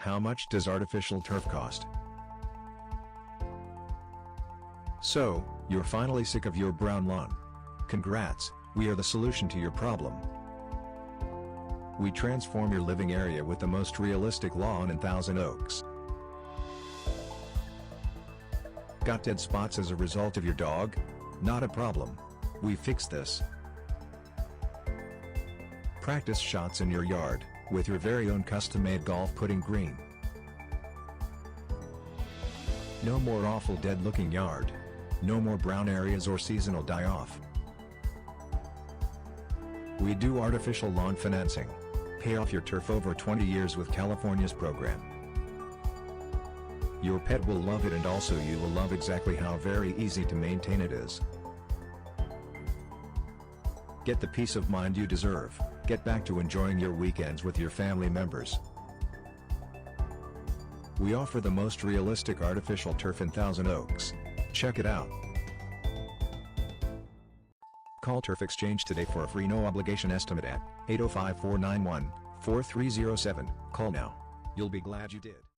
How much does artificial turf cost? So, you're finally sick of your brown lawn. Congrats, we are the solution to your problem. We transform your living area with the most realistic lawn in Thousand Oaks. Got dead spots as a result of your dog? Not a problem. We fixed this. Practice shots in your yard, with your very own custom-made golf putting green. No more awful dead-looking yard. No more brown areas or seasonal die-off. We do artificial lawn financing. Pay off your turf over 20 years with California's program. Your pet will love it, and also you will love exactly how very easy to maintain it is. Get the peace of mind you deserve. Get back to enjoying your weekends with your family members. We offer the most realistic artificial turf in Thousand Oaks. Check it out. Call Turf Exchange today for a free no-obligation estimate at 805-491-4307. Call now. You'll be glad you did.